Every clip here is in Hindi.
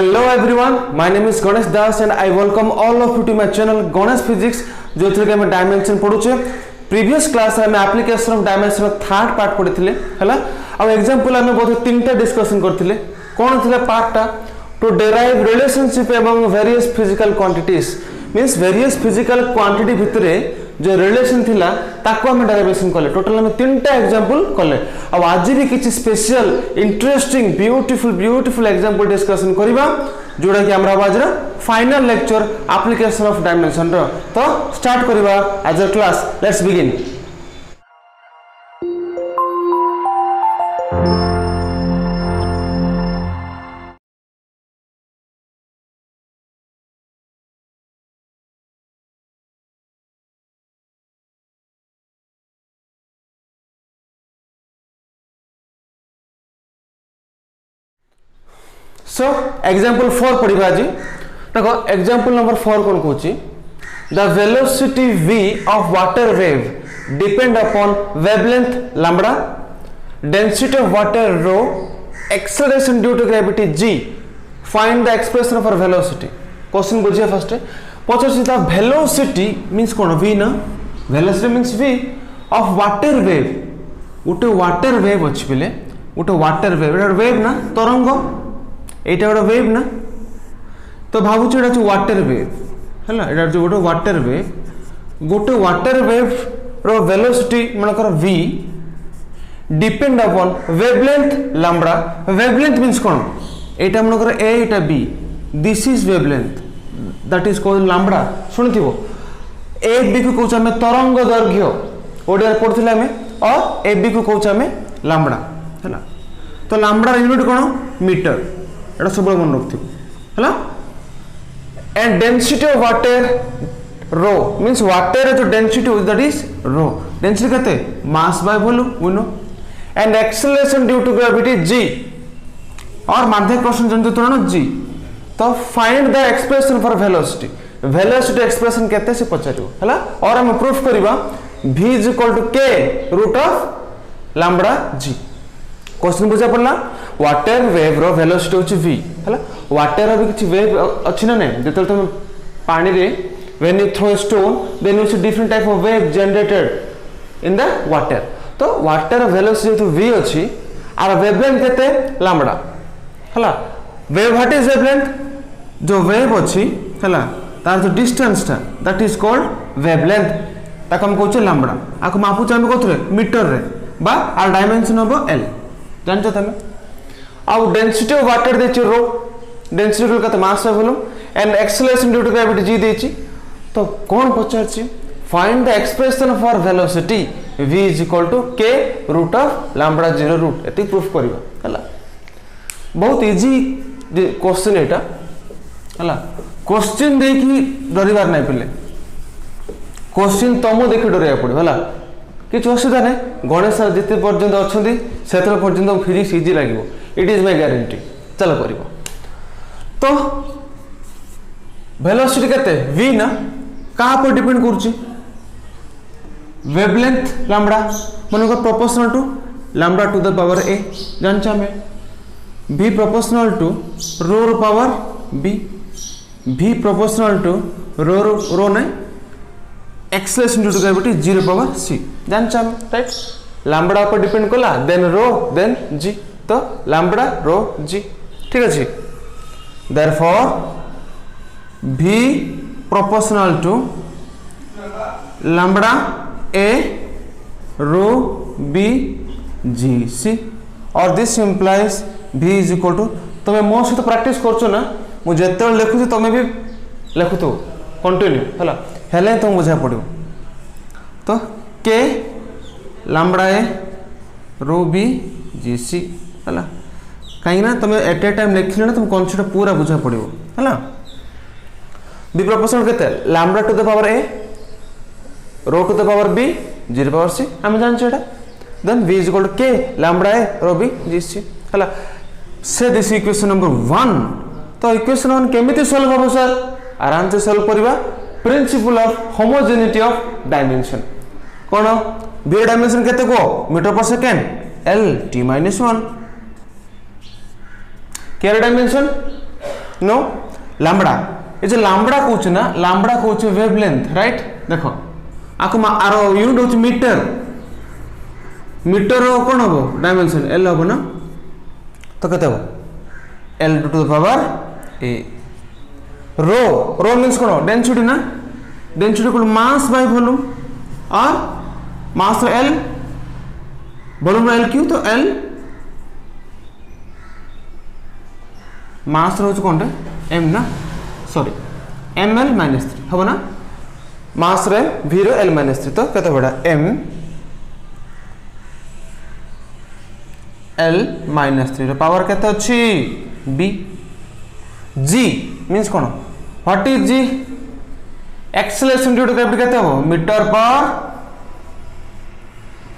Hello everyone, my name is Ganesh Das and I welcome all of you to my channel Ganesh Physics जो थ्री में डायमेंशन पढुचे प्रीवियस क्लास रे मैं application of dimension third part पढिथिले हला अब एग्जांपल हमें बहुत तीनटा डिस्कशन करथिले कोन थिले पार्ट टा to derive relationship among various physical quantities means various physical quantity भितरे जो रिलेशन थिला ताको हम डेरिवेशन कले टोटल हम तीनटा एग्जांपल कले अब आज भी किछि special interesting beautiful example discussion करिबा जोड़ा कि हमरा आज final lecture application of dimension रो तो स्टार्ट करिबा आज class let's begin. So example 4 पढ़िबा जी देखो example number 4 कोन कहूची the velocity v of water wave depend upon wavelength lambda density of water rho acceleration due to gravity g find the expression for velocity question बुझिए फर्स्ट पछसी the velocity means कोन v ना velocity means v of water wave उटे water wave अछि बिले उटे water wave ना तरंग एटा गोटे वेव ना तो भावुच एटा जो वाटर वेव हैला एटा जो गोटे वाटर वेव रो वेलोसिटी मनकर v depend upon wavelength lambda wavelength means कोन एटा मनकर a एटा b this is wavelength that is called lambda सुनथिबो a b को कहउछ हमें तरंग दैर्घ्य ओडिया पढथिले हमें और a b को कहउछ हमें लैम्बडा हैला तो लैम्बडा यूनिट कोन मीटर एटा सब मन रखथिबो हैला एंड डेंसिटी ऑफ वाटर रो मींस वाटर जो डेंसिटी दैट इज रो डेंसिटी कते mass by volume we know and acceleration due to gravity g और माध्यक क्वेश्चन जंतु त्वरण g तो find the expression for velocity expression केते से पचारियो हैला और हम प्रूफ करबा v k root of lambda g question बुझा पड़ला वाटर वेव रो वेलोसिटी होची v हला वाटर भी किछि वेव अछि ना नै जेतल तुम पानी रे when you throw stone then you see different type of wave generated in the water तो वाटर वेलोसिटी तो v अछि आर वेवलेंथ केते लैम्बडा हला वेव व्हाट इज वेवलेंथ जो वेव अछि हला तार जो डिस्टेंस ता दैट इज कॉल्ड वेवलेंथ ताक हम कहू लैम्बडा आको मापु चाहे कोथरे मीटर रे बा आर डायमेंशन होबो l जानछो तमे आउ डेंसिटी ऑफ वाटर देछि रो डेंसिटी को कते mass by volume and acceleration due to gravity g देछि तो कोन पचारछि find the expression for velocity v k root of lambda 0 root एति प्रूफ करबा हला बहुत इजी क्वेश्चन एटा हला क्वेश्चन देखि डरिबार नै पिले क्वेश्चन तमो देखि डरिया पड़े हला किछ असुविधा नै गणेश सर जिते पर्यंत अछंती सेतल पर्यंत फिजिक्स इजी लागिवो इट इज माय गारंटी चलो करिवो तो वेलोसिटी केते v ना कहा पर डिपेंड करछि वेवलेंथ लैम्बडा माने को proportional to lambda to the power a जान छ हमें v proportional to rho rho power b v proportional to rho नै acceleration due to gravity 0 power c जान छ हम राइट लैम्बडा पर डिपेंड कला देन रो देन g तो लैम्बडा रो g ठीक अछि therefore v proportional to lambda a rho b g c और this implies v is equal to तमे मो सहित प्रैक्टिस करछो ना मु जेते लिखुछी तमे भी लिखुतो कंटिन्यू हला हेले तुम बुझा पड़ो तो k lambda a rho b g c हला कहीं ना तुम एट ए टाइम लिखले ना तुम कॉन्सेप्ट पूरा बुझा पड़ो हला b प्रोपोर्शनल केते lambda to the power a rho to the power b 0 power c हम जान छेडा then v is equal to k lambda a rho b g c हला से दिस इक्वेशन नंबर 1 तो इक्वेशन 1 केमिति सॉल्व होबो सर आराम से सॉल्व करबा principle of homogeneity of dimension कोन v डायमेंशन केते को metre per second l t - 1 केयर डायमेंशन नो लैम्बडा ये जो लैम्बडा कहूँ ना लैम्बडा कहूँ वेवलेंथ राइट देख आको आर यूनिट हूँ मीटर मीटर कौन हम डायमेंशन एल हम ना तो केते हम L to the power a rho rho means कौन डेंसिटी ना डेंसिटी को मास बाय वॉल्यूम और mass L volume L cube तो एल मास रोज कौन एम ना सॉरी एम एल -3 हम ना मास रे v रो l -3 तो केते बड़ा m l -3 रो पावर केते अछि b g मींस कोन what is g acceleration due to gravity केते हो metre per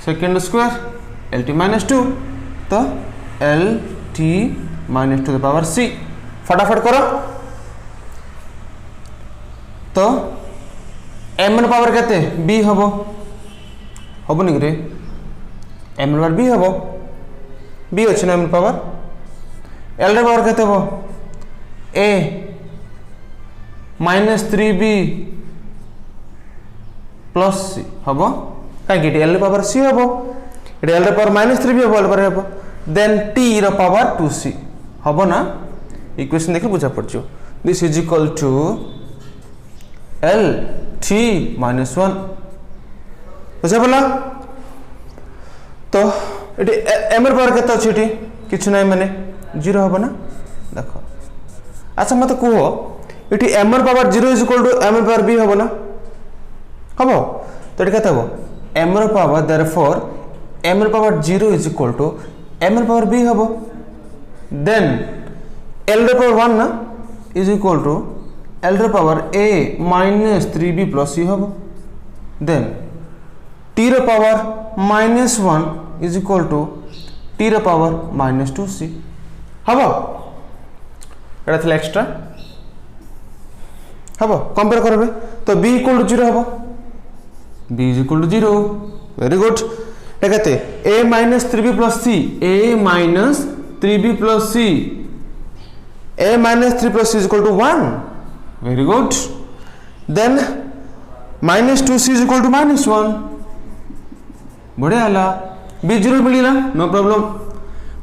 second square lt -2 तो lt -2 द पावर c फटाफट करो तो m ର पावर केते b हबो हबो नि रे m ର पावर b हबो b अछि ना m ର पावर l ର पावर केते हबो a -3b प्लस c हबो काहे कि l ର पावर c हबो एटा l ର पावर -3b हबो l पर हबो देन t ର पावर 2c हबो ना इक्वेशन देख बुझा पड़छो this is equal to l t -1 बुझा पड़ा तो ये m ର पावर केते अछि एटी किछ नै माने 0 हबो ना देखो अच्छा मत को एटी m ର power 0 is equal to m ର पावर b हबो ना हबो तो एटी केते हबो m ର पावर देयरफॉर m ର power 0 is equal to m ର पावर b हबो देन l ର पावर 1 ना इज इक्वल टू l ର power a -3b plus c हबो देन t ର power -1 is equal to t ର पावर -2c हबो एटा थला एक्स्ट्रा हबो कंपेयर करबे तो b इक्वल टू 0 हबो b is equal to 0 very good a कते a -3b plus c a -3b plus c a -3 plus c is equal to 1 very good then -2c is equal to -1 बढ़िया हला b0 मिलिला no problem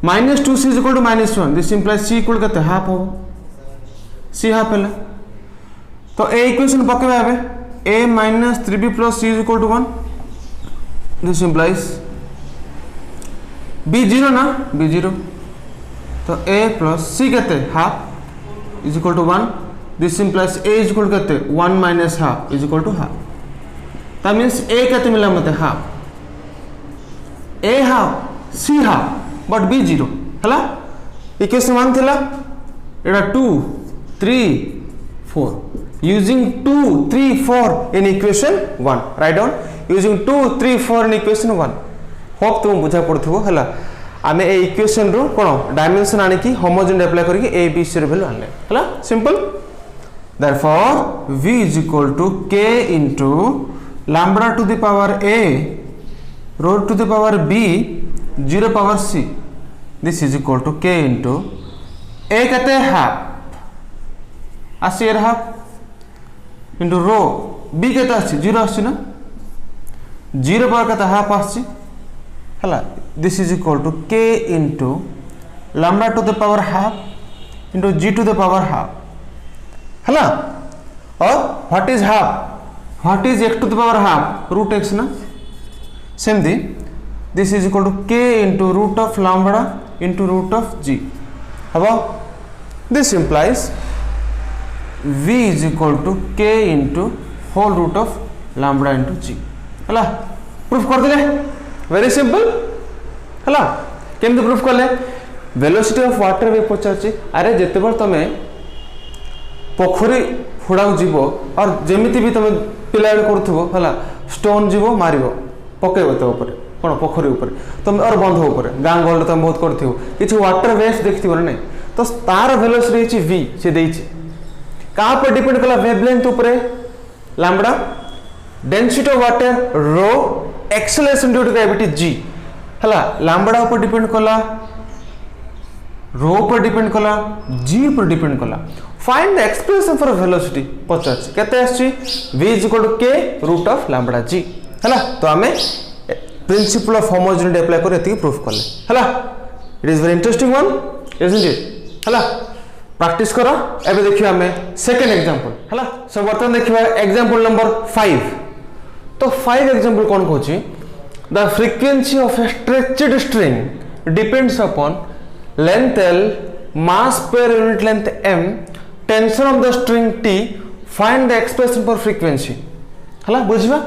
-2c is equal to -1 this implies c equal कते हाफ हो c हाफ हला तो ए इक्वेशन पके आबे a -3b plus c is equal to 1 this implies b0 ना b0 तो a plus c कते half is equal to 1 this implies a is equal to kate 1 minus half is equal to half that means a kate mila mate half a half c half but b 0 hala equation 1 thila eta 2 3 4 using 2 3 4 in equation 1 write down using 2 3 4 in equation 1 hope तुम बुझा पड़थबो हला आमे ए इक्वेशन रो कोन डायमेंशन आने की होमोजेन अप्लाई करके a b c रो वैल्यू आनले हला simple therefore v is equal to k into lambda to the power a rho to the power b 0 power c this is equal to k into a kate half asi er half into rho b kate asi 0 asi na 0 power kate half asi hala this is equal to k into lambda to the power half into g to the power half हला और what is half what is x to the power half root x ना सेम थी this is equal to k into root of lambda into root of g हबो this implies v is equal to k into whole root of lambda into g हला प्रूफ कर देले वेरी सिंपल हला केमते प्रूफ करले वेलोसिटी ऑफ वाटर वे पचाची अरे जेते बार तमे पोखरी हुड़ाऊ जीव और जेमिति भी तुम पिला करूथबो हला स्टोन जीव मारिबो पकेबो तो ऊपर कोन पोखरी ऊपर तुम और बंध ऊपर गां गोल्ड तुम बहुत करथिबो किछ वाटर वेव्स देखथिबो नै तो तार वेलोसिटी छि v से देछि का पर डिपेंड कला वेवलेंथ ऊपर lambda density of water rho acceleration due to gravity g हला लैम्बडा ऊपर डिपेंड कला रो पर डिपेंड कला जी पर डिपेंड कला find the expression for velocity पचार केते आछि v equal to k root of lambda g हला तो हमें प्रिंसिपल ऑफ होमोजेनिटी अप्लाई कर एति प्रूफ करले हला it is very interesting one isn't it हला प्रैक्टिस करो एबे देखियो हमें सेकंड एग्जांपल हला सो बर्तन देखिबा एग्जांपल नंबर 5 तो 5 एग्जांपल कोन कहछि the frequency of a stretched string depends upon length L mass per unit length m tension of the string T find the expression for frequency हला बुझिबा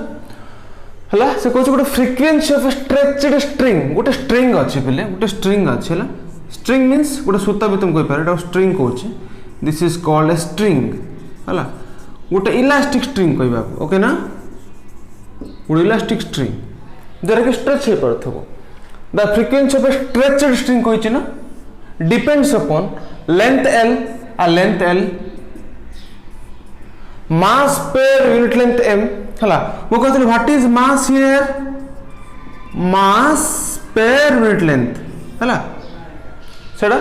हला से कहछि गोटे frequency of a stretched string गोटे स्ट्रिंग अछि पले गोटे स्ट्रिंग अछि हला स्ट्रिंग मींस गोटे सूता भी तुम कहि पारे एटा स्ट्रिंग कहछि this is called a string हला गोटे इलास्टिक स्ट्रिंग कहबा ओके ना गोटे इलास्टिक स्ट्रिंग जरा कि स्ट्रेच हे परथबो the frequency of a stretched string कहछि ना डिपेंड्स अपॉन लेंथ L आ length L mass per unit length m हला वो कहथि what is mass here mass per unit length हला सेडा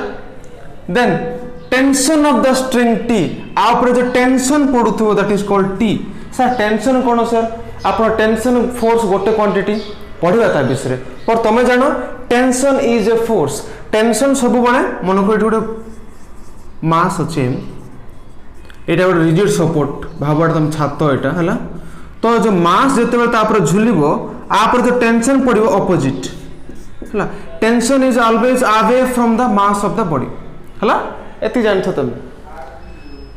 then tension of the string T आपरे जो टेंशन पडुथो that is called T sir tension कोन सर आप टेंशन फोर्स गोटे क्वांटिटी पढ़िबा ता विषय पर तमे जानो tension is a force tension सब बने मन को गोटे मास अछि एटा गोटे रिजिड सपोर्ट भाबड़ तुम छातो एटा हला तो जो मास जते बेले ता पर झुलिबो आप जो टेंशन पड़िबो ऑपोजिट हला tension is always away from the mass of the body हला एति जानथो तुम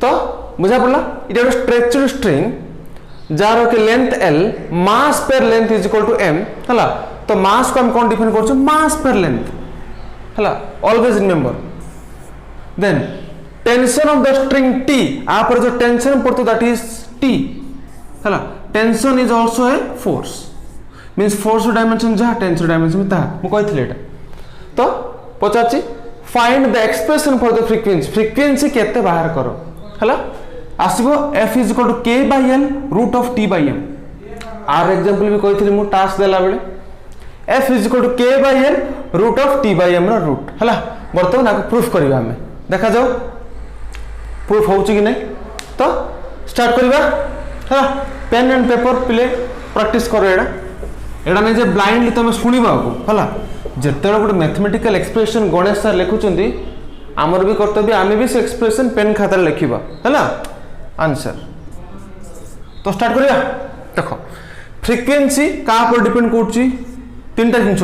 तो बुझा पड़ला इट इज स्ट्रेच्ड स्ट्रिंग जार के length L mass per length is equal to m हला तो मास को हम कौन डिफाइन करछो मास पर लेंथ हला always remember then tension of the string T आप पर जो टेंशन पड़तो दैट इज T हला tension is also a force means force dimension जहा टेंशन डायमेंशन में ता मु कहिथिले एटा तो पचाची find the expression for the frequency केते बाहर करो हला आसीबो f is equal to k by l root of t by m आर एग्जांपल भी कहिथिले मु टास्क देला बेले f is equal to k by l root of t by m रो रूट हला बर्तमान आको प्रूफ करबा हमें देखा जाओ प्रूफ होउची कि नै तो स्टार्ट करबा हला pen and paper play practice करो एडा नहीं जे ब्लाइंडली तुम शुणवा हला जिते गोटे मैथमेटिकल एक्सप्रेशन गणेश सर लिखुंट आमर भी कर्तव्य आम भी से एक्सप्रेशन पेन खाता लिखा है आंसर तो स्टार्ट करिया देख फ्रीक्वेंसी क्या पर डिपेंड कर तीन टा जिनस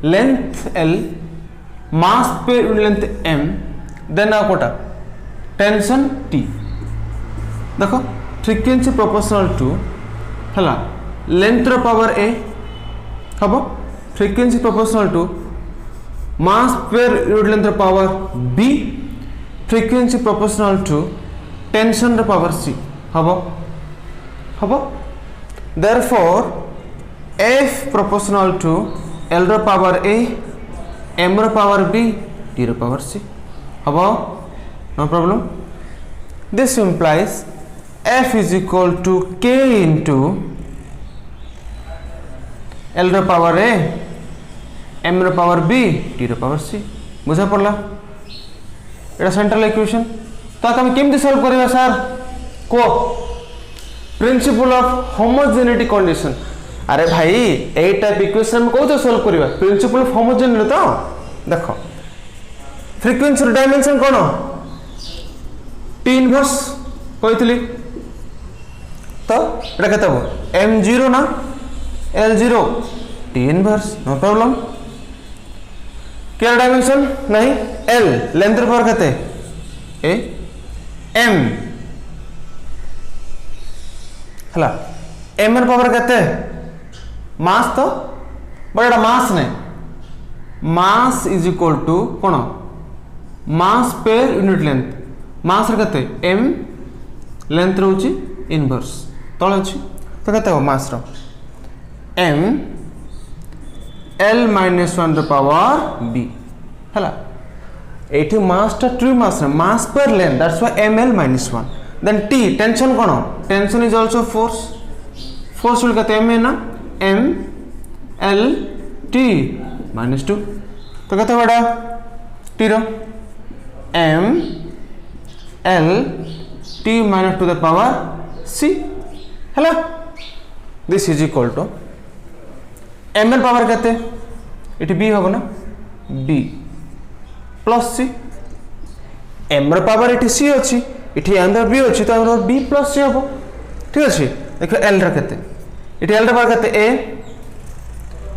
length L mass per length m then आ कोटा टेंशन T देख फ्रीक्वेंसी प्रोपोर्शनल टू हला लेंथ रो पावर a हबो frequency proportional to mass per unit length रो power b frequency proportional to tension रो पावर c हबो हबो therefore f proportional to l रो पावर a m रो पावर b t रो पावर c हबो no problem this implies f is equal to k into L रो पावर a m रो पावर b t रो पावर c बुझा पड़ला एटा सेंट्रल इक्वेशन तो हम केमती सॉल्व करबा सर को प्रिंसिपल ऑफ होमोजेनिटी कंडीशन अरे भाई ए टाइप इक्वेशन में कोथो सॉल्व करबा प्रिंसिपल ऑफ होमोजेनिटी तो देखो फ्रीक्वेंसी डायमेंशन कोन t इनवर्स कहतली तो एटा केते हो m0 ना L0 t inverse no problem क्या डायमेंशन नहीं L लेंथ पर कहते ए m हला m र पावर कहते मास तो बड़ा मास नहीं मास इज इक्वल टू कोन mass per unit length mass र कहते m लेंथ रहउची इनवर्स तळ अछि तो कहते हो मास रो m L minus 1 रो पावर b हला एठी मास टा true mass per length that's why ml minus 1 देन t टेंशन कोन tension is also force will कहते m है ना m L t minus 2 तो कहते बड़ा t रो m l t minus to the power c हैला this is equal to m र पावर केते इटी b होबो ना b प्लस c m र पावर इटी c अछि इटी m र b अछि तो हमर b प्लस c होबो ठीक अछि देखो l र केते इटी l र पावर केते a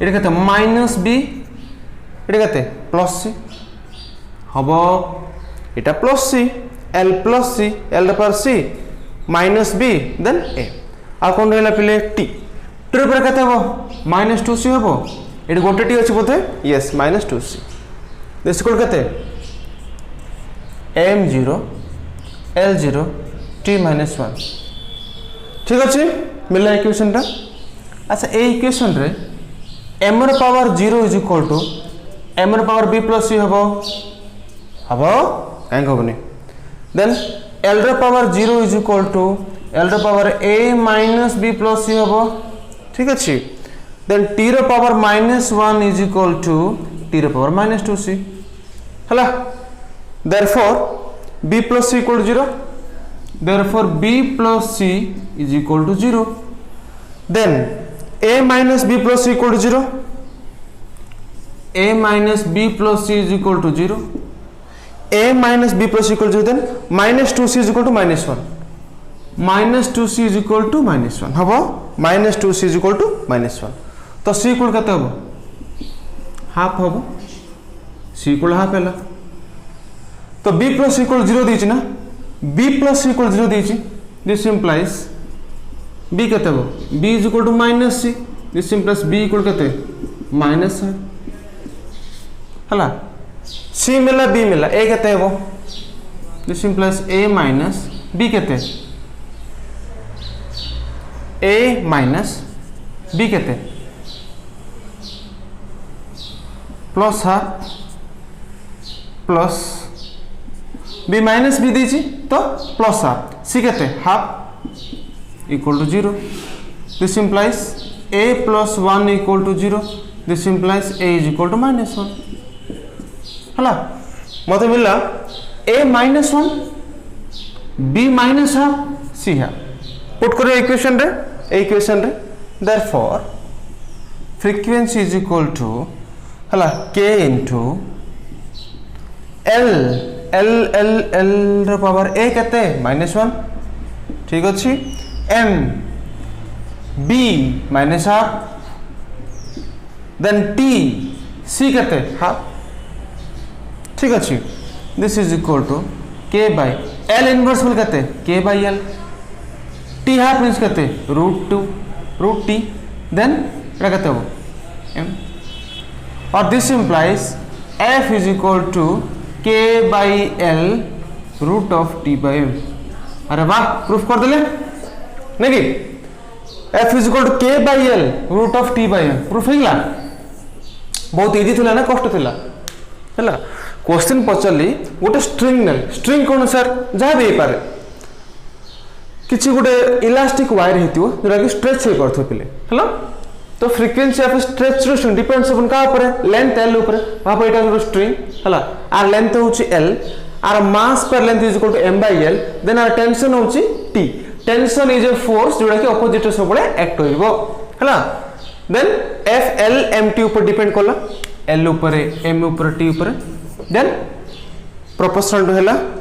इटी केते माइनस b इटी केते प्लस c होबो इटा plus c l plus c l र power c minus b then a आ कोन रहला पिले t t र पर केते होबो माइनस 2c होबो इटी गोटे t अछि बोथे yes minus 2c this equal केते m0 l0 t minus 1 ठीक अछि मिलला इक्वेशन टा अच्छा ए इक्वेशन रे m र power 0 is equal to m र पावर b प्लस c हबो काहे होबनी देन l र power 0 is equal to l र power a minus b plus c हबो ठीक अछि देन t र power -1 is equal to t र पावर -2c हला therefore b plus c equal to 0 therefore b plus c is equal to 0 then a minus b plus c equal to 0 a minus b plus c is equal to 0 a minus b plus c equal to 0 then minus 2c is equal to -1 minus 2c is equal to -1 हबो minus 2c is equal to -1 तो c equal कते हबो हाफ हबो c equal हाफ हैला तो b plus equal 0 दीची ना b plus equal 0 दीची this implies b कते हो b is equal to minus c this implies b equal कते minus है हला c मिला b मिला a कते हो this implies a minus b कते a minus b कते plus half plus b minus b दीची तो प्लस हाफ c कहते half equal to 0 this implies a plus 1 equal to 0 this implies a is equal to -1 हला मते मिलला a -1 b minus half c half put करो इक्वेशन रे therefore frequency is equal to हला k into l l l l र पावर a केते -1 ठीक अछि m b minus half then t c केते हाफ ठीक अछि this is equal to k by l inverse बोल केते k by l t half means केते √2 √t देन एटा केते हो m और this implies f is equal to k by l root of t by m अरे वाह प्रूफ कर देले नहीं कि f is equal to k by l root of t by m proof हैला बहुत इजी थिला ना कष्ट थिला हैला क्वेश्चन पचली गोटे स्ट्रिंग कोन सर जहा भी पारे किछि गोटे इलास्टिक वायर हेतियो जोरा कि स्ट्रेच हे करथो पिले हैला तो frequency of stretch string depends upon का ऊपर लेंथ l ऊपर वहां पर एटा स्ट्रिंग हला आर लेंथ होची l आर mass per length is equal to m by l then आर टेंशन होची t tension is a force जोडा कि ऑपोजिट सबले एक्ट होइबो हला then f l m t ऊपर डिपेंड करला l ऊपर m ऊपर t ऊपर देन प्रोपोर्शनल टू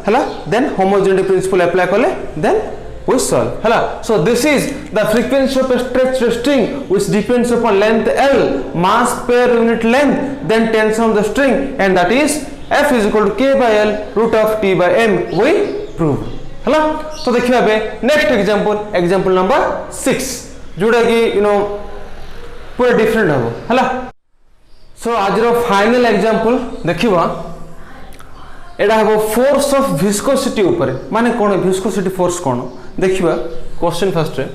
हला देन होमोजेनिटी प्रिंसिपल अप्लाई करले then we solve hala so this is the frequency of a stretched string which depends upon length l mass per unit length then tension of the string and that is f is equal to k by l root of t by m we prove hala so देखिबा बे नेक्स्ट एग्जांपल नंबर 6 जोडा कि पूरा डिफरेंट हो हाला सो आज रो फाइनल एग्जांपल देखिबा एडा हबो फोर्स ऑफ विस्कोसिटी ऊपर माने कोन विस्कोसिटी फोर्स कोन देखिबा question first ray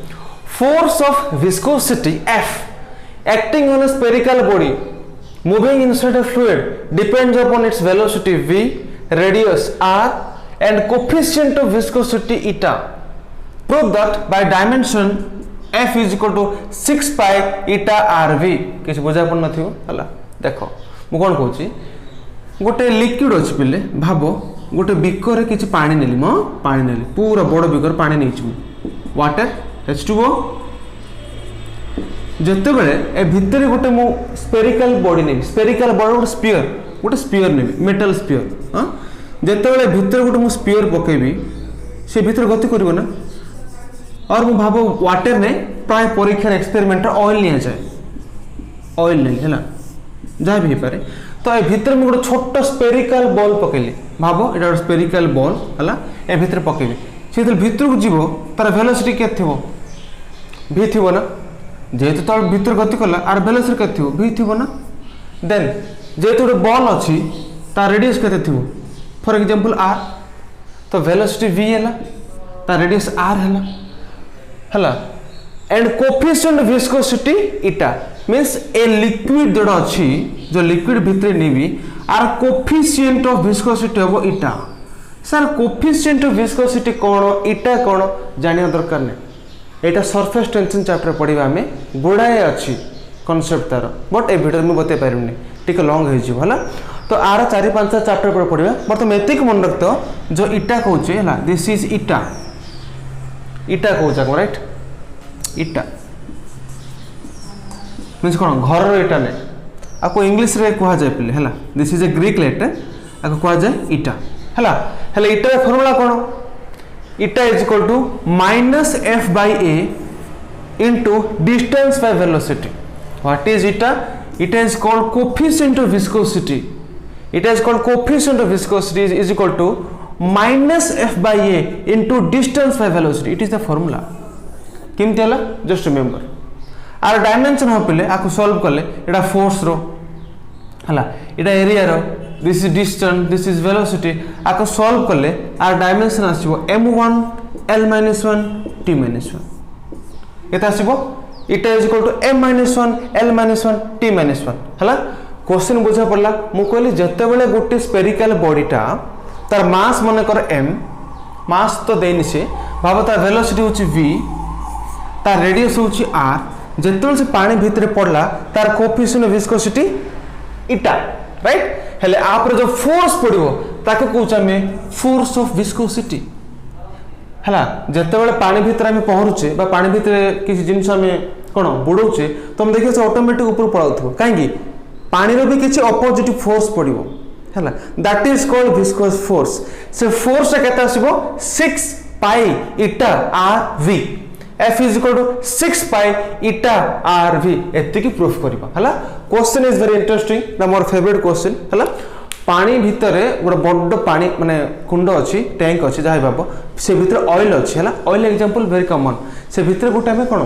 force of viscosity F acting on a spherical body moving inside a fluid depends upon its velocity v, radius r and coefficient of viscosity eta. Prove that by dimension F is equal to 6 pi eta rv. किछ बुझा पन नथियो हला देखो मु कोन कहूची गोटे लिक्विड अछि पिले भाबो गोटे बिकर किसी पानी नेली मो पानी नेली पूरा बड़ बिकर पानी नहीं वाटर H2O जिते बड़े ए भितर गोटे मो स्पेरिकल बॉडी नहीं स्पेरिकल बॉडी गोटे स्पीयर नहीं मेटल स्पीयर हाँ जिते बड़े भितर गोटे मो स्पीयर पकेबी से भितर गति करिवो ना और मु भाबो वाटर ने प्राय परीक्षा एक्सपेरिमेंट ऑयल नहीं जाए ऑयल नहीं है जहाँ भी पारे तो ए भितर मु गोटे छोट स्पेरिकल बॉल पकेली भाबो एटा स्पेरिकल बॉल हला ए भितर पकेबी से भितर को जीवो तार वेलोसिटी के थिबो v थिबो ना जेहेतु तो भीतर गति कला आर वेलोसिटी के थिबो v थिबो ना देन जेहेतु गोटे बॉल अछि तार रेडियस केते थिबो फॉर एग्जांपल r तो वेलोसिटी v हैला तार रेडियस r हैला एंड कोफिशिएंट विस्कोसिटी इटा मींस ए लिक्विड जोड़ा अछि जो लिक्विड भितर नेबी आर कोफिशिएंट ऑफ विस्कोसिटी हबो इटा सर कोफिशिएंट ऑफ विस्कोसिटी कोन इटा कोन जानिया दरकार नै एटा सरफेस टेंशन चैप्टर पढ़िबा हमें गुड़ाए अच्छी कॉन्सेप्ट तार बट ए वीडियो में बते पारुनी टिके लॉन्ग हो जिवो हला तो आर 4-5 चैप्टर पर पढ़िबा बट तुम एतिक मन रखतो जो इटा कहउचे हला दिस इज इटा इटा कहउचा को राइट इटा मींस कोन घर रो इटा ने आको इंग्लिश रे कहआ जाय पिले हला this is a Greek letter आको कहआ जाय इटा हला हला इटा रे फार्मूला कोन इटा is equal to minus f by a into distance by velocity. What is eta? Eta is called coefficient of viscosity. Eta is called coefficient of viscosity is equal to minus f by a into distance by velocity. It is the formula. किमती हला just remember. आर डायमेंशन हो पिले आको सॉल्व करले एटा फोर्स रो हला एटा area rho this is distance this is velocity आको सॉल्व करले आर डायमेंशन आसीबो m1 l-1 t-1 एता आसीबो इटा is equal to m-1 l-1 t-1 हला क्वेश्चन बुझा पड़ला मु कहली जते बेले गोटे स्पेरिकल बॉडीटा तार मास माने कर m मास तो देनी से भाबो तार वेलोसिटी होची v तार रेडियस होची r जते से पानी भीतर पड़ला तार कोएफिशिएंट ऑफ विस्कोसिटी इटा राइट हेले आप जो फोर्स पड़ो ताको कहूँ में फोर्स ऑफ विस्कोसिटी है जिते बड़े पानी भितर आम पहरुचे पानी भितर किसी जिनस आम कौन बुड़ौचे तो हम देखिए ऑटोमेटिक ऊपर पड़ाऊ कहीं पानी भी किसी अपोजिट फोर्स पड़ो है that is called viscous force से फोर्स केते आसीबो 6 pi eta r v F is equal to 6 pi eta RV एतिकी प्रूफ करबा हला क्वेश्चन इज वेरी इंटरेस्टिंग ना मोर फेवरेट क्वेश्चन हला पानी भितरे गोटे बड़ पानी माने कुंड अछि टैंक अछि जाहि बाबो से भितर ऑयल अछि हला ऑयल एग्जांपल वेरी कॉमन से भितर गोटे हमें कोन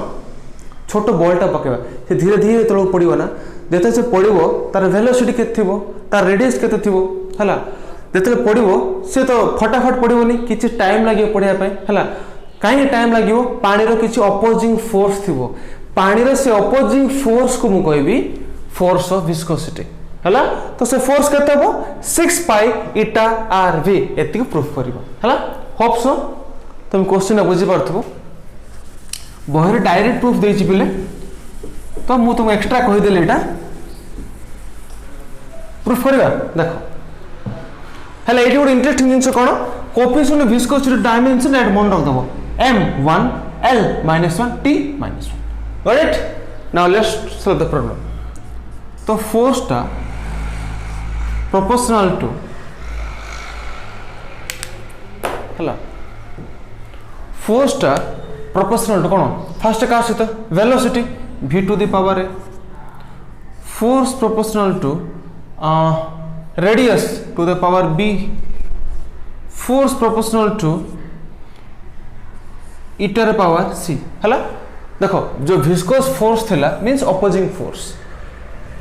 छोट बॉलटा पकेबा से धीरे धीरे तळ पड़िबो ना जेते से पड़िबो तार वेलोसिटी केते थिबो तार रेडियस केते थिबो हला जेते पड़िबो से तो फटाफट पड़िबोनी किछि टाइम लागियो पड़िया पय हला कहीं टाइम लगे पानी रो किसी अपोजिंग फोर्स थी पानी रो से अपोजिंग फोर्स को मुझे कहबी फोर्स ऑफ विस्कोसिटी हला तो से फोर्स केते हो 6 pi eta r we एतिक proof करबो हला होप सो तुम क्वेश्चन बुझी पारथबो बहरे डायरेक्ट प्रूफ देछि पिले तो मु तुम एक्स्ट्रा कहि देले एटा प्रूफ करबा देखो हला एटी गुड इंटरेस्टिंग जिंस कोन कोएफिशिएंट ऑफ विस्कोसिटी डायमेंशन एट मन रख दबो m1 l-1 t-1 got it now let's solve the problem तो फोर्स टा proportional to हला फोर्स टा proportional to कोन फर्स्ट का सहित velocity v to the power a force proportional to radius to the power b force proportional to इटा रे पावर सी हला देखो जो विस्कोस फोर्स थिला मींस अपोजिंग फोर्स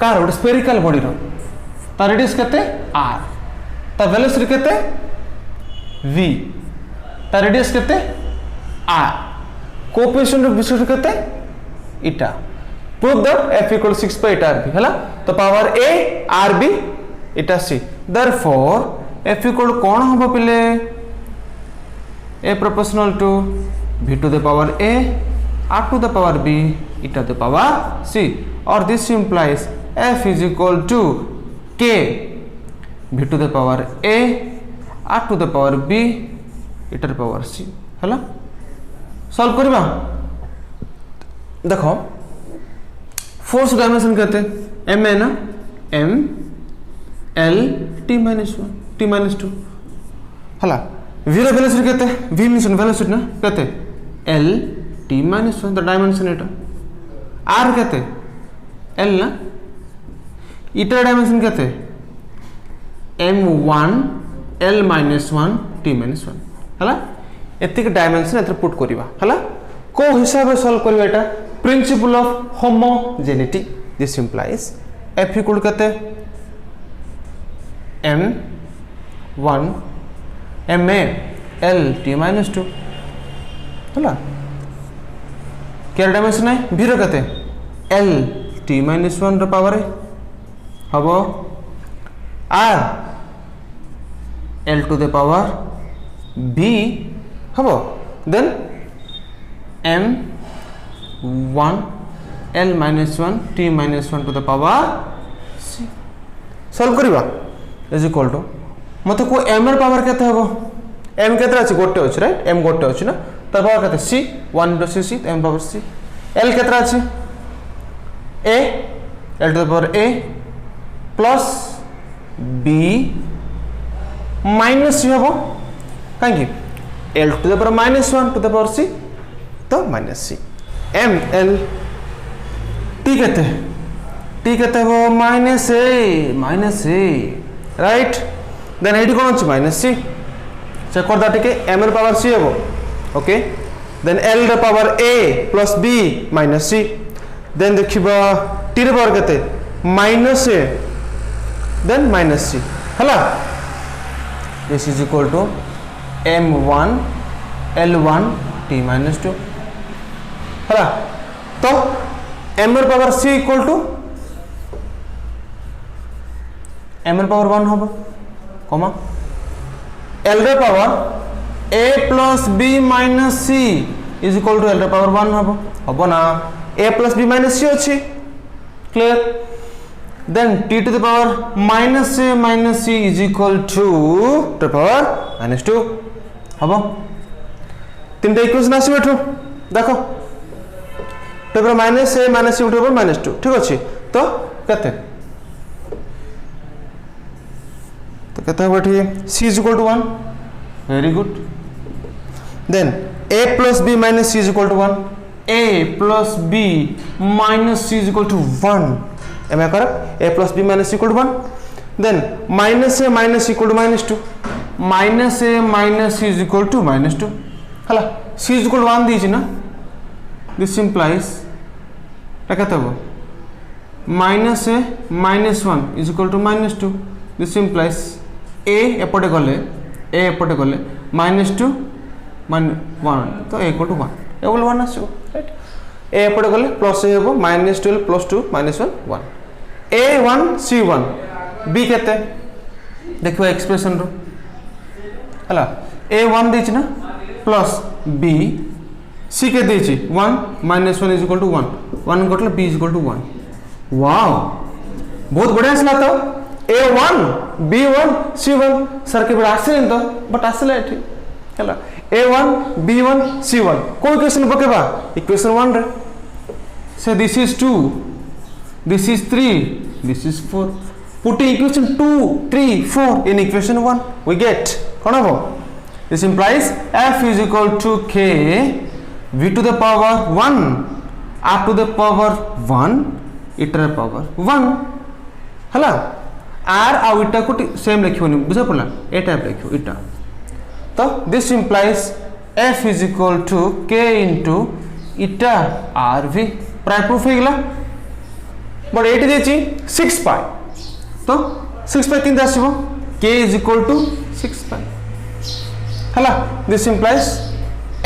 कार गोटे स्पेरिकल बॉडी रो ता रेडियस केते r ता वेलोसिटी केते v ता रेडियस केते r कोएफिशिएंट ऑफ विस्कोसिटी केते इटा prove that f equal 6 by eta rb हला तो पावर a rb इटा c देयरफॉर f इक्वल कोन होबो पिले a proportional to v to the power a r to the power b e to the power c or this implies f is equal to k v to the power a r to the power b hitter power c हला सॉल्व करबा देखो फोर्स डायमेंशन कहते m है ना m l t minus 1 t minus 2 हला v रे वेलोसिटी कहते v मींस वेलोसिटी ना कहते l t minus 1 the dimension Etah r कहते l ना इटर डायमेंशन कहते m1 l minus 1 t minus 1 हला एतिक डायमेंशन एथर पुट करबा हला को हिसाब रे सॉल्व करबा एटा principal of homogeneity this implies f equal कहते m1 ma l t minus 2 हला क्या डायमेंशन है v रो कहते l t minus 1 रो पावर है हबो r l to the power b हबो then m1 l minus 1 t minus 1 to the power c solve करबा इज इक्वल टू मते को m र पावर केते हबो m केते अछि गोटे अछि राइट m गोटे अछि ना त पावर केते c 1 into c m power c l केते अछि a l to the power a plus b minus c हबो काहे l to the power minus 1 to the power c तो minus c m l t कहते वो minus a right then eighty कौन अच्छी minus c चेक कर दाटे के m र पावर c है वो okay then l र power a plus b minus c then देखिबा t र पावर कहते minus a then minus c हला this is equal to m1 l1 t minus 2 हला तो m र power c equal to m र पावर 1 होबो कमा l र power a plus b minus c is equal to l र पावर 1 होबो ना a plus b minus c अछि clear then t to the power minus a minus c is equal to the power minus 2 हबो तीनटा इक्वेशन आसी बैठो देखो तो पर माइनस a माइनस c उठो माइनस 2 ठीक अछि तो कते तो कते बैठी c is equal to 1 very good then a plus b minus c is equal to 1 a plus b minus c is equal to 1 am I correct a plus b minus c equal to 1 then minus a minus c equal to minus 2 minus a minus c is equal to minus 2 हला c is equal to 1 दीछि ना this implies कहते हो minus a minus 1 is equal to minus 2 this implies a एपटे गले minus 2 1 तो a equal to 1 a equal 1 आसो राइट a एपटे गले प्लस a हेबो minus 12 plus 2 minus 1 1 a1 c1 b केते देखो एक्सप्रेशन रो हला a1 देछि ना प्लस b c के देछि 1 minus 1 is equal to 1 1 कटले b is equal to 1 wow बहुत बढ़िया असला तो a1 b1 c1 सर के बड़ा आसे तो बट आसला एठी हला a1 b1 c1 कोई इक्वेशन पकेबा इक्वेशन 1 रे से this is 2 this is 3 this is 4 putting equation 2 3 4 in equation 1 we get कौन हो this implies f is equal to k v to the power 1 r to the power 1 e to the power 1 हला r आ इटा को सेम लिखियोनी बुझा पड़ला ए टाइप लिखियो इटा तो this implies f is equal to k into eta rv प्राय प्रूफ हो गला बट एटी देछि 6 पाई तो 6 पाई किंदा आसीबो k is equal to 6 पाई हला this implies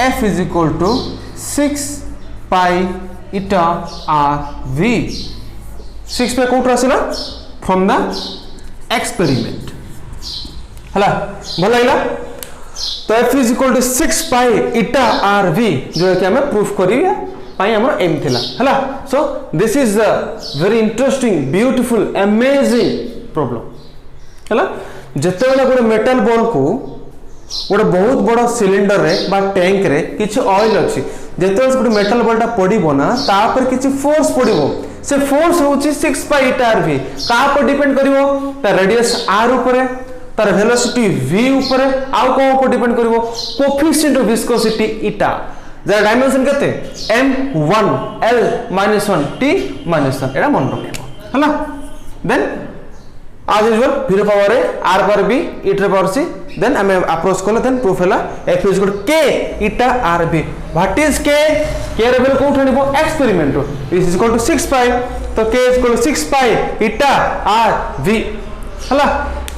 f is equal to 6 pi eta rv 6 pi कोट आसीला from the experiment हला भला इला तो f is equal to 6 pi eta rv जो कि हमें प्रूफ करिया पाई हमर एम थिला हला so this is a very interesting beautiful amazing problem हला जते वाला गोटे मेटल बॉल को गोटे बहुत बड़ सिलिंडर रे बा टैंक रे किछि ऑयल अछि जेते गोटे मेटल बॉलटा पड़िबो ना तापर किछि फोर्स पड़िबो से फोर्स होछि 6 पाई ईटा आर भी का पर डिपेंड करिवो ता रेडियस r ऊपर तार वेलोसिटी v ऊपर आउ को ऊपर डिपेंड करिवो कोएफिशिएंट ऑफ विस्कोसिटी ईटा जरा डायमेंशन केते m1 l -1 t -1 एटा मन रखिबो हला देन as usual v power r power b e to the power c then I approach कले then proof हैला f is equal to k eta r b what is k k रे बेल कोठ हनिबो experiment is equal to 6 pi तो k is equal to 6 pi eta r v हला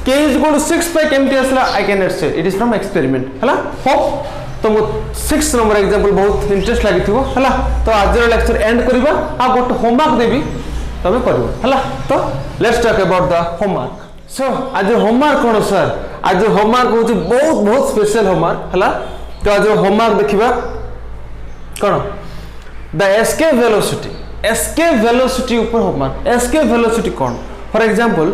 k is equal to 6 pi केमती असला I cannot say it is from experiment हला hope तो मो 6 नंबर एग्जांपल बहुत इंटरेस्ट लागि थिबो हला तो आज रो लेक्चर एंड करबा आ गोट होमवर्क देबी तबे करबो हला तो let's talk about the homework so आज होमवर्क कोन सर आज होमवर्क होची बहुत बहुत स्पेशल होमवर्क हला तो आज होमवर्क देखिबा कोन द एस्केप वेलोसिटी ऊपर homework escape velocity cone for example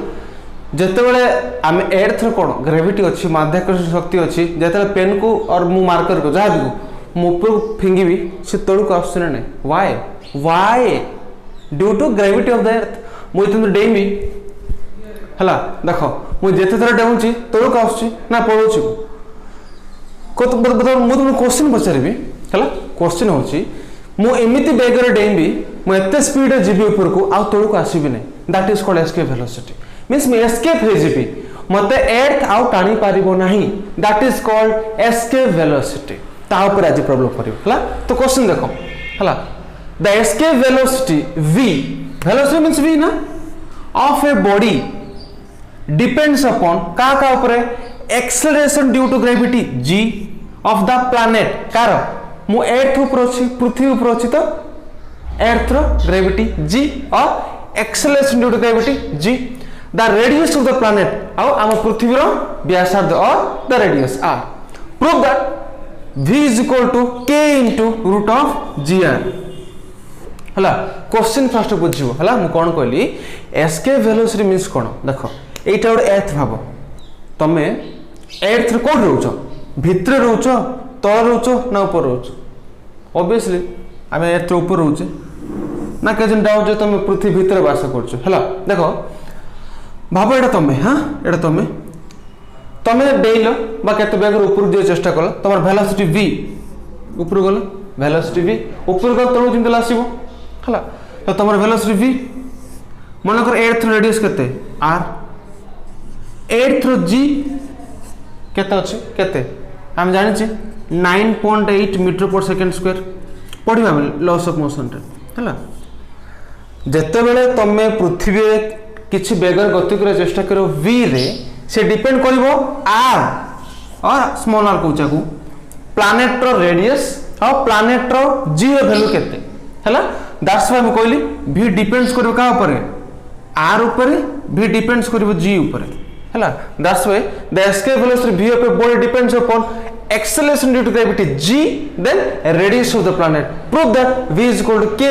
जेते बेले आम एर्थ कोन ग्रेविटी अछि माध्याकर्षण शक्ति अछि जेते पेन को और मु मार्कर को जहा भी मु ऊपर फिंगीबी से तळु को आछने नै why due to gravity of the earth मु इतन डेमी हला देखो मु जेते थरा डेउची तळु का आछी ना पळुची को तो मु तुम क्वेश्चन पचारिबी हला क्वेश्चन होची मु एमिति बेगर डेमी मु एते स्पीड जीबी ऊपर को आ तळु को आसीबी नै that is called escape velocity means मी एस्केप हे जीबी मते अर्थ आउ टाणी पारिबो नाही that is called escape velocity ता ऊपर आज प्रॉब्लम करियो हला तो क्वेश्चन देखो हला the escape velocity v velocity means v na of a body depends upon का ऊपर acceleration due to gravity g of the planet car मु अर्थ ऊपर अछि पृथ्वी ऊपर अछि तो अर्थ रो ग्रेविटी g और acceleration due to gravity g the radius of the planet और हम पृथ्वी रो व्यासार्ध और the radius r prove that v is equal to k into root of gr हला क्वेश्चन फर्स्ट बुझिबो हला मु कोन कहली एस्केप वेलोसिटी मींस कोन देखो एटा ओड अर्थ भाबो तमे अर्थ रे कोड रहउछो भितर रहउछो तळ रहउछो ना ऊपर रहउछो ऑब्वियसली आमे अर्थ रे ऊपर रहउछे ना केजन डाउट जे तमे पृथ्वी भितर वास करछो हला देखो भाबो एटा तमे हां एटा तमे डेइलो बा केते बेगर ऊपर जे चेष्टा कलो तमर वेलोसिटी v ऊपर गलो वेलोसिटी v ऊपर गलो तळु जिंदला आसीबो हला तो तमर वेलोसिटी v मन कर अर्थ रेडियस केते r अर्थ g केते अछि केते हम जानि छी 9.8 मीटर पर सेकंड स्क्वायर पढिबा लॉस ऑफ मोशन रे हला जते बेले तमे पृथ्वी रे किछि बेगर गति करे चेष्टा करो v रे से डिपेंड करबो r और स्मॉल r कोचा को प्लैनेट रो रेडियस और प्लैनेट रो g रो वैल्यू केते हला दैट्स व्हाई हम कहली v डिपेंड्स करबो का ऊपर r ऊपर v डिपेंड्स करबो g ऊपर हला that's why the escape velocity v of a body depends upon acceleration due to gravity g then radius of the planet prove that v is equal to k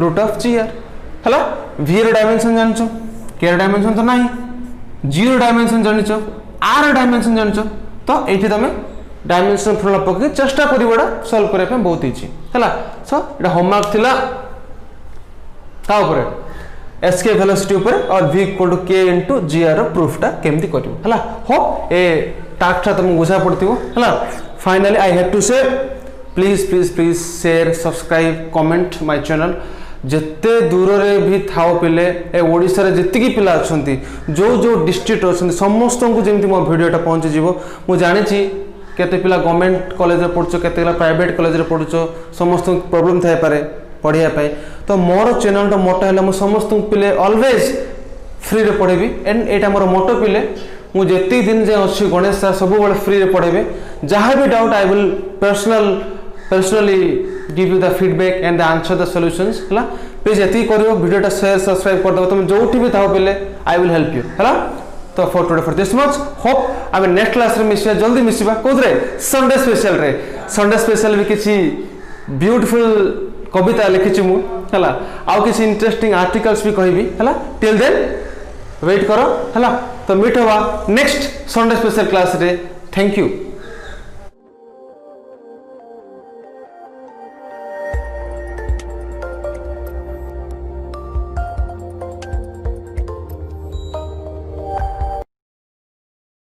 root of gr हला v रो डायमेंशन जानछो k रो डायमेंशन तो नाही g रो डायमेंशन जानिछो r रो डायमेंशन जानिछो तो एठी तमे डायमेंशन फॉर्मूला पके चेष्टा करिवडा सॉल्व करे पे बहुत इजी हला सो एटा होमवर्क थिला ता ऊपर एस्केप वेलोसिटी ऊपर और v equal to k into gr रो प्रूफ ता केमती करिवो हला हो ए टास्क तुम बुझा पड़थिवो हला फाइनली आई हैव टू से please share subscribe comment my channel जत्ते दूर रे भी थाओ पिले ए ओडिसा रे जत्ती की पिला अछंती जो जो डिस्ट्रिक्ट अछंती समस्त को जेमती मो वीडियोटा पहुंच जीवो मु जानि छी केते पिला गवर्नमेंट कॉलेज रे पढछो केते पिला प्राइवेट कॉलेज रे पढछो समस्त प्रॉब्लम थाय पारे पढिया पाए तो मोर चैनल टा मोटा हला मु समस्त पिले ऑलवेज फ्री रे पढेबी एंड एटा मोर मोटो पिले मु जत्ती दिन जे अछि गणेश सर सब बळे फ्री रे पढेबे जहां भी doubt I will personally give you the feedback and the answer the solutions हला प्लीज एती करियो वीडियो टा शेयर सब्सक्राइब कर दो तुम जोठी भी थाओ पहले आई विल हेल्प यू हला तो for today for this much hope I next class रे मिसिया जल्दी मिसिबा कोदरे संडे स्पेशल भी किछि ब्यूटीफुल कविता लिखिछि मु हला आउ किछि इंटरेस्टिंग आर्टिकल्स भी कहबी हला टिल देन वेट करो हला तो मीट होवा नेक्स्ट संडे स्पेशल क्लास रे थैंक यू।